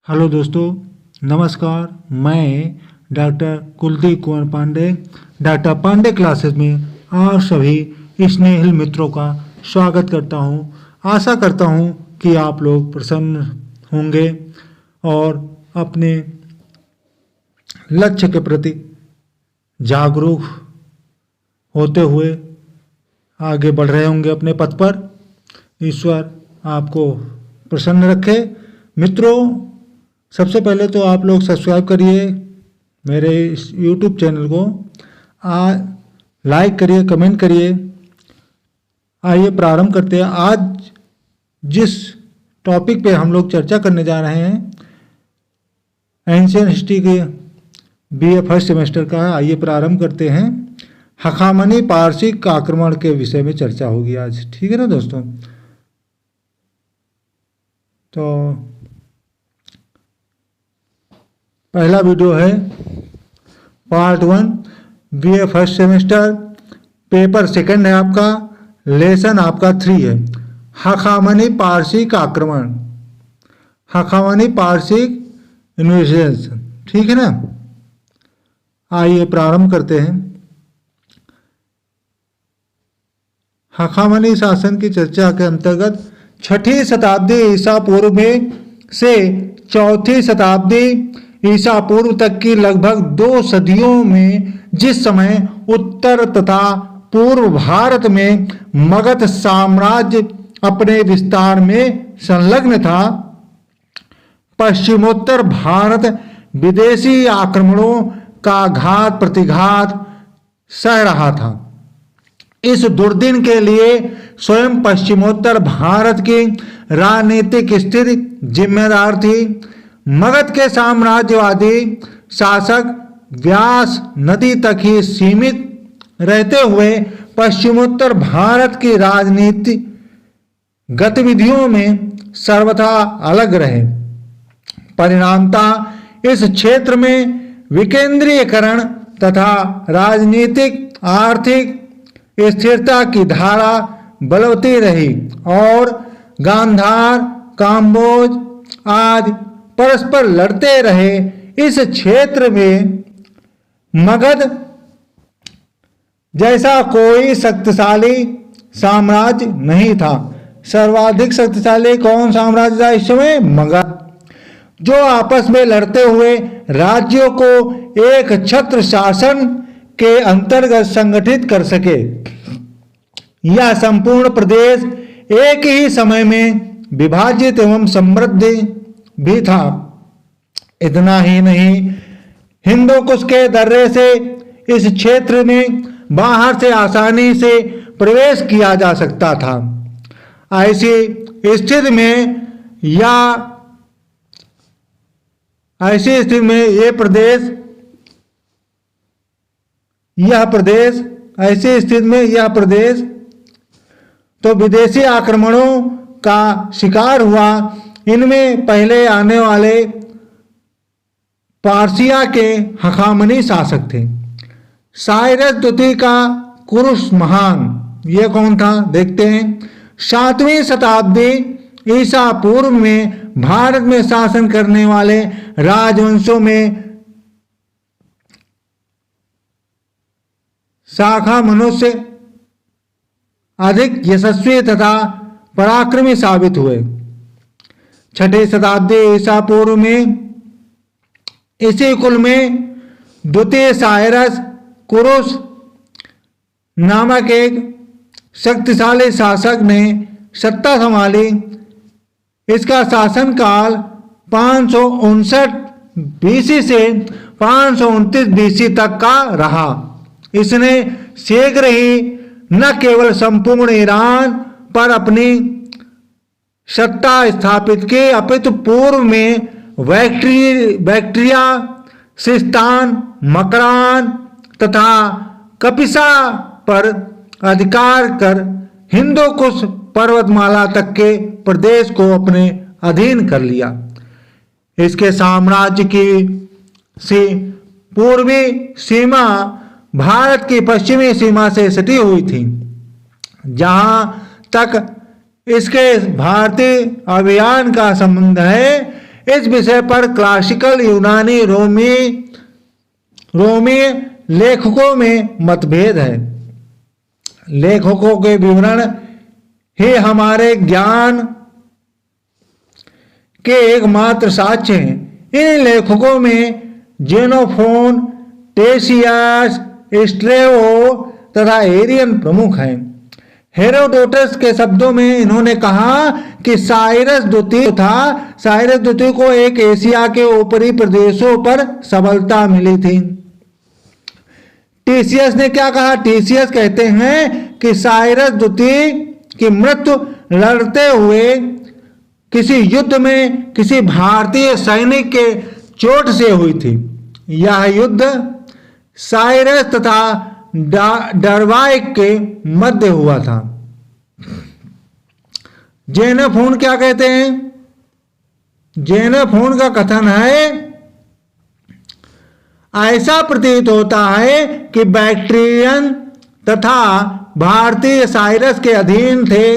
Hello दोस्तों, नमस्कार। मैं doctor Kuldeep Kumar Pandey doctor Pandey classes में आप सभी स्नेहिल मित्रों का स्वागत करता हूं। आशा करता हूं कि आप लोग प्रसन्न होंगे और अपने लक्ष्य के प्रति जागरूक होते हुए आगे बढ़ रहे होंगे अपने पथ पर। ईश्वर आपको प्रसन्न रखे। मित्रों, सबसे पहले तो आप लोग सब्सक्राइब करिए मेरे इस YouTube चैनल को, लाइक करिए, कमेंट करिए। आइए प्रारंभ करते हैं। आज जिस टॉपिक पे हम लोग चर्चा करने जा रहे हैं एंशियंट हिस्ट्री के BA फर्स्ट सेमेस्टर का, आइए प्रारंभ करते हैं। हखामनी पारसिक आक्रमण के विषय में चर्चा होगी आज, ठीक है ना दोस्तों। तो पहला वीडियो है part 1 BA first semester, paper second है आपका, लेसन आपका 3 है। हखामनी पारसिक आक्रमण, हखामनी पारसिक इन्वेजन, ठीक है ना। आइए प्रारंभ करते हैं। हखामनी शासन की चर्चा के अंतर्गत 6ठी शताब्दी ईसा पूर्व में से 4ठी शताब्दी ईसा पूर्व तक की लगभग 2 सदियों में जिस समय उत्तर तथा पूर्व भारत में मगध साम्राज्य अपने विस्तार में संलग्न था, पश्चिमोत्तर भारत विदेशी आक्रमणों का घात प्रतिघात सह रहा था। इस दुर्दिन के लिए स्वयं पश्चिमोत्तर भारत की राजनीतिक स्थिति जिम्मेदार थी। मगध के साम्राज्यवादी शासक व्यास नदी तक ही सीमित रहते हुए पश्चिमोत्तर भारत की राजनीतिक गतिविधियों में सर्वथा अलग रहे। परिणामतः इस क्षेत्र में विकेंद्रीयकरण तथा राजनीतिक आर्थिक स्थिरता की धारा बलवती रही और गांधार, काम्बोज आदि परस्पर लड़ते रहे। इस क्षेत्र में मगध जैसा कोई शक्तिशाली साम्राज्य नहीं था। सर्वाधिक शक्तिशाली कौन साम्राज्य था इस समय? मगध, जो आपस में लड़ते हुए राज्यों को एक छत्र शासन के अंतर्गत संगठित कर सके। यह संपूर्ण प्रदेश एक ही समय में विभाजित एवं समृद्ध भी था। इतना ही नहीं, हिंदुकुश के दर्रे से इस क्षेत्र में बाहर से आसानी से प्रवेश किया जा सकता था। ऐसी स्थिति में यह प्रदेश तो विदेशी आक्रमणों का शिकार हुआ। इनमें पहले आने वाले पार्सिया के हखामनी शासक थे। साइरस द्वितीय का कुरुश महान, ये कौन था देखते हैं। 7वीं शताब्दी ईसा पूर्व में भारत में शासन करने वाले राजवंशों में शाखा मनुष्य अधिक यशस्वी तथा पराक्रमी साबित हुए। 6ठी शताब्दी ईसा पूर्व में इसी कुल में द्वितीय साइरस कुरुश नामक एक शक्तिशाली शासक ने सत्ता संभाली। इसका शासनकाल 559 BC से 529 BC तक का रहा। इसने शीघ्र ही न केवल संपूर्ण ईरान पर अपनी सत्ता स्थापित की, अपितु पूर्व में बैक्ट्रिया, सिस्तान, मकरान तथा कपिसा पर अधिकार कर हिंदुकुश पर्वतमाला तक के प्रदेश को अपने अधीन कर लिया। इसके साम्राज्य की पूर्वी सीमा भारत की पश्चिमी सीमा से सटी हुई थी। जहां तक इसके भारतीय अभियान का संबंध है, इस विषय पर क्लासिकल यूनानी रोमी लेखकों में मतभेद है। लेखकों के विवरण ही हमारे ज्ञान के एकमात्र साक्ष्य हैं। इन लेखकों में जेनोफोन, टेसियस, स्ट्रेबो तथा एरियन प्रमुख हैं। हेरोडोटस के शब्दों में इन्होंने कहा कि साइरस द्वितीय को एक एशिया के ऊपरी प्रदेशों पर सबलता मिली थी। टीसीएस ने क्या कहा? टीसीएस कहते हैं कि साइरस द्वितीय की मृत्यु लड़ते हुए किसी युद्ध में किसी भारतीय सैनिक के चोट से हुई थी। यह युद्ध साइरस तथा डरवाइक के मध्य हुआ था। जेनोफोन क्या कहते हैं? जेनोफोन का कथन है, ऐसा प्रतीत होता है कि बैक्ट्रियन तथा भारतीय साइरस के अधीन थे।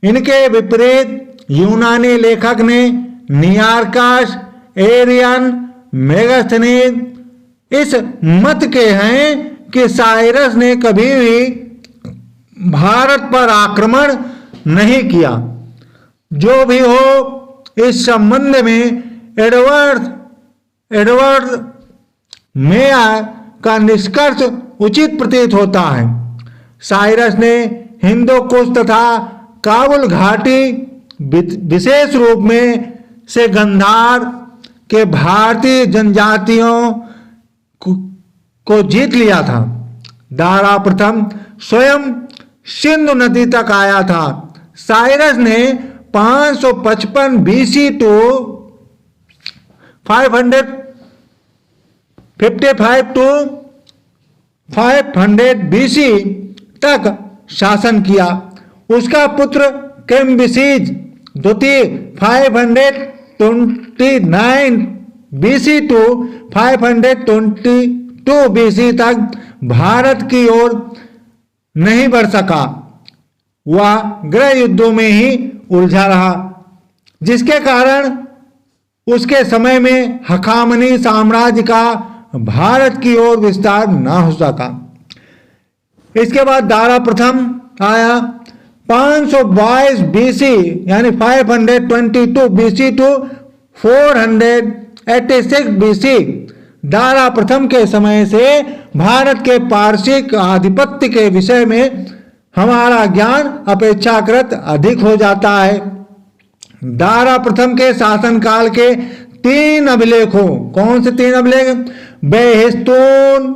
इनके विपरीत यूनानी लेखक ने नियार्कस, एरियन, मेगास्थनीज इस मत के हैं कि साइरस ने कभी भी भारत पर आक्रमण नहीं किया। जो भी हो, इस संबंध में एडवर्ड मेयर का निष्कर्ष उचित प्रतीत होता है। साइरस ने हिंदुकुश तथा काबुल घाटी, विशेष रूप में से गंधार के भारतीय जनजातियों को जीत लिया था। दारा प्रथम स्वयं सिंधु नदी तक आया था। साइरस ने 555 बीसी टू 555 टू 500 बीसी तक शासन किया। उसका पुत्र कैम्बिसीज द्वितीय 529 बीसी टू 522 बीसी तक भारत की ओर नहीं बढ़ सका। वह गृह युद्धों में ही उलझा रहा, जिसके कारण उसके समय में हखामनी साम्राज्य का भारत की ओर विस्तार न हो सका। इसके बाद दारा प्रथम आया 522 बीसी यानी 522 बीसी टू 486 बीसी। दारा प्रथम के समय से भारत के पारसिक आधिपत्य के विषय में हमारा ज्ञान अपेक्षाकृत अधिक हो जाता है। दारा प्रथम के शासनकाल के 3 अभिलेखों, कौन से 3 अभिलेख? बेहिस्तून,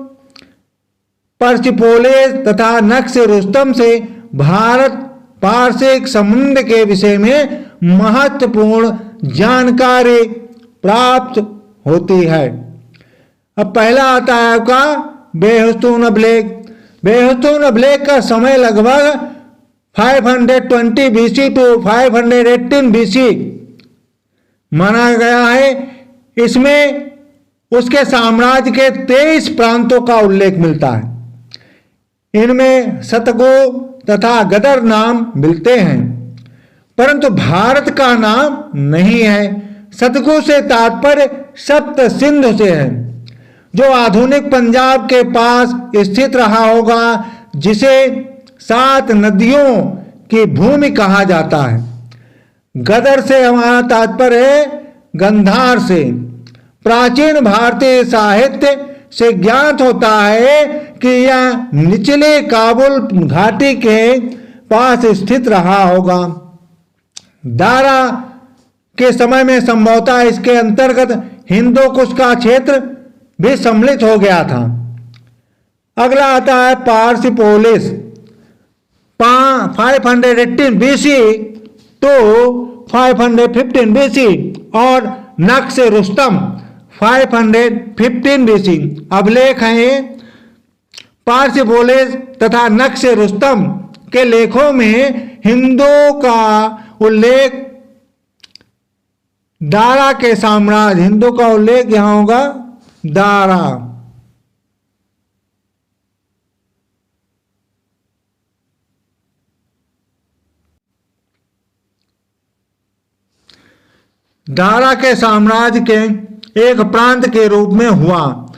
पर्सिपोलिस तथा नक्श रुस्तम से भारत पारसिक संबंध के विषय में महत्वपूर्ण जानकारी प्राप्त होती है। अब पहला आता है आपका बेहिस्तून अभिलेख। बेहिस्तून अभिलेख का समय लगभग 520 बीसी टू 518 बीसी माना गया है। इसमें उसके साम्राज्य के 23 प्रांतों का उल्लेख मिलता है। इनमें सतगो तथा गदर नाम मिलते हैं, परंतु भारत का नाम नहीं है। सतगो से तात्पर्य सप्त सिंधु से है, जो आधुनिक पंजाब के पास स्थित रहा होगा, जिसे 7 नदियों की भूमि कहा जाता है। गदर से हमारा तात्पर्य है गंधार से। प्राचीन भारतीय साहित्य से ज्ञात होता है कि यह निचले काबुल घाटी के पास स्थित रहा होगा। दारा के समय में संभवतः इसके अंतर्गत हिंदुकुश का क्षेत्र भी सम्मिलित हो गया था। अगला आता है पार्सिपोलिस 518 बीसी टू 515 बीसी और नक्श रुस्तम 515 बीसी अभिलेख हैं। पार्सिपोलिस तथा नक्श रुस्तम के लेखों में हिंदुओं का उल्लेख दारा के साम्राज्य, हिंदू का उल्लेख यहां होगा दारा। दारा के साम्राज्य के एक प्रांत के रूप में हुआ।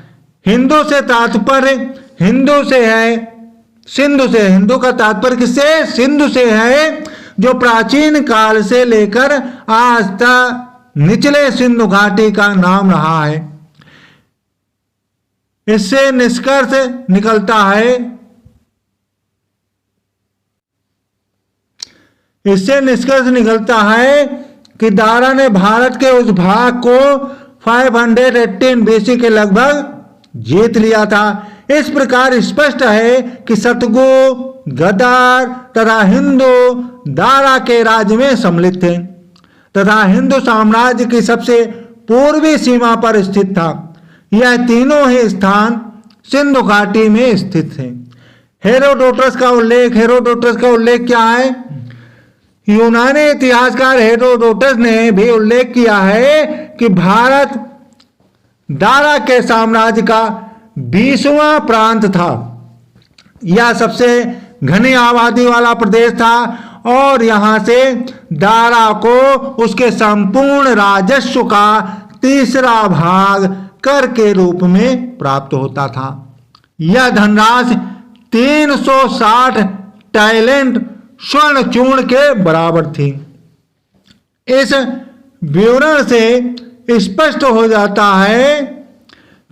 हिंदू से तात्पर्य हिंदू से है, सिंधु से, हिंदू का तात्पर्य किससे? सिंधु से है, जो प्राचीन काल से लेकर आज तक निचले सिंधु घाटी का नाम रहा है। इससे निष्कर्ष निकलता है कि दारा ने भारत के उस भाग को 518 बीसी के लगभग जीत लिया था। इस प्रकार स्पष्ट है कि सतगु, गदार तथा हिंदू दारा के राज्य में सम्मिलित थे तथा हिंदू साम्राज्य की सबसे पूर्वी सीमा पर स्थित था। यह तीनों ही स्थान सिंधु घाटी में स्थित थे। हेरोडोटस का उल्लेख क्या है? यूनानी इतिहासकार हेरोडोटस ने भी उल्लेख किया है कि भारत दारा के साम्राज्य का 20वां प्रांत था। यह सबसे घनी आबादी वाला प्रदेश था और यहाँ से दारा को उसके संपूर्ण राजस्व का तीसरा भाग कर के रूप में प्राप्त होता था। यह धनराशि 360 टैलेंट स्वर्ण चूर्ण के बराबर थी। इस विवरण से स्पष्ट हो जाता है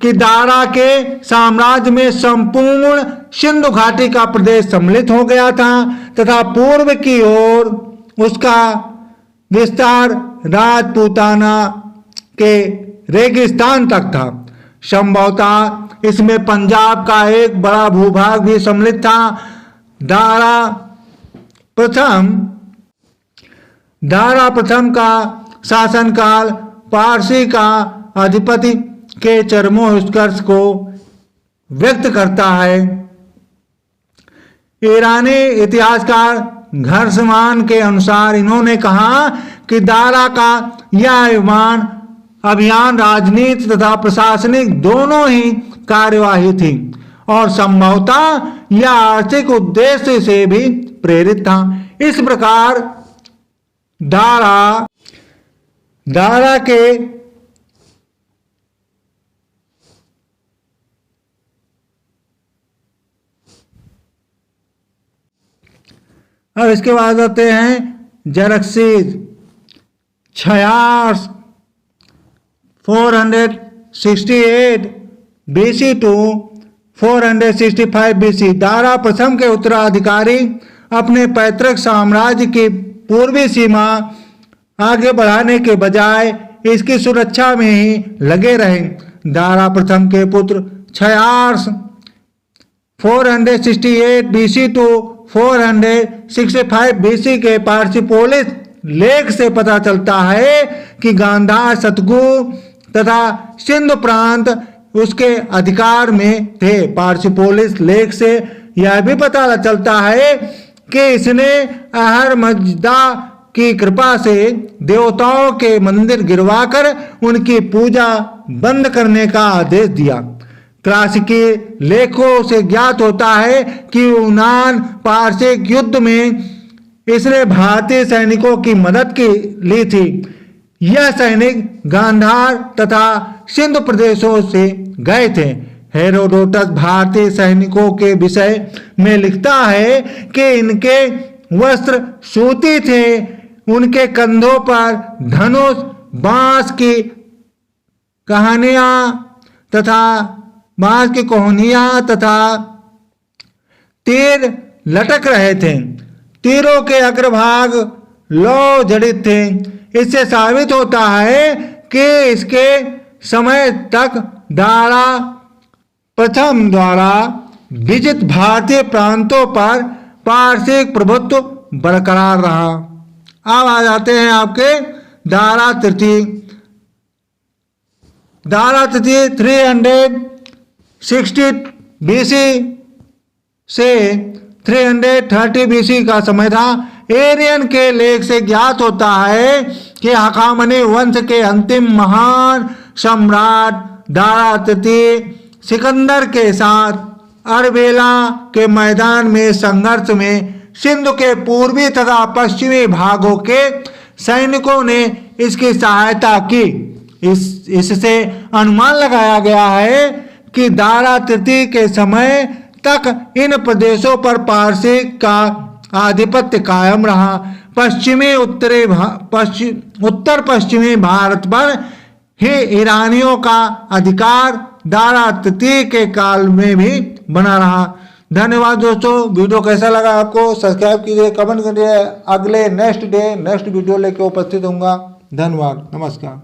कि दारा के साम्राज्य में संपूर्ण सिंधु घाटी का प्रदेश सम्मिलित हो गया था तथा पूर्व की ओर उसका विस्तार राजपूताना के रेगिस्तान तक था। संभवतः इसमें पंजाब का एक बड़ा भूभाग भी सम्मिलित था। दारा प्रथम का शासनकाल पारसी का अधिपति के चरमोत्कर्ष को व्यक्त करता है। ईरानी इतिहासकार घर्षमान के अनुसार इन्होंने कहा कि दारा का यह अभियान राजनीति तथा प्रशासनिक दोनों ही कार्यवाही थी और संभवतः यह आर्थिक उद्देश्य से भी प्रेरित था। इस प्रकार दारा के अब इसके बाद आते हैं जरक्सीज 468 बीसी टू 465 बीसी। दारा प्रथम के उत्तराधिकारी अपने पैतृक साम्राज्य की पूर्वी सीमा आगे बढ़ाने के बजाय इसकी सुरक्षा में ही लगे रहे। दारा प्रथम के पुत्र 468 बीसी टू 465 बीसी के पार्सिपोलिस लेख से पता चलता है कि गांधार, सतगु तथा सिंधु प्रांत उसके अधिकार में थे। पार्सिपोलिस लेख से यह भी पता चलता है कि इसने अहरमजदा की कृपा से देवताओं के मंदिर गिरवाकर उनकी पूजा बंद करने का आदेश दिया। क्लासिकी लेखों से ज्ञात होता है कि यूनान पारसिक युद्ध में इसने भारतीय सैनिकों की मदद ली थी। यह सैनिक गांधार तथा सिंधु प्रदेशों से गए थे। हेरोडोटस भारतीय सैनिकों के विषय में लिखता है कि इनके वस्त्र सूती थे, उनके कंधों पर धनुष, बांस की कोहनियां तथा तीर लटक रहे थे। तीरों के अग्रभाग लौ जड़ित थे। इससे साबित होता है कि इसके समय तक दारा प्रथम द्वारा विजित भारतीय प्रांतों पर पारसिक प्रभुत्व बरकरार रहा। अब आ जाते हैं आपके दारा तृतीय 360 बीसी से 330 बीसी का समय था। एरियन के लेख से ज्ञात होता है कि हकामनी वंश के अंतिम महान सम्राट दारा तृतीय सिकंदर के साथ अरबेला के मैदान में संघर्ष में सिंधु के पूर्वी तथा पश्चिमी भागों के सैनिकों ने इसकी सहायता की। इससे अनुमान लगाया गया है कि दारा तृतीय के समय तक इन प्रदेशों पर पारसी का आधिपत्य कायम रहा। उत्तर पश्चिमी भारत पर ही ईरानियों का अधिकार दारा तृतीय के काल में भी बना रहा। धन्यवाद दोस्तों। वीडियो कैसा लगा आपको? सब्सक्राइब कीजिए, कमेंट करिए। अगले नेक्स्ट वीडियो लेकर उपस्थित होऊंगा। धन्यवाद, नमस्कार।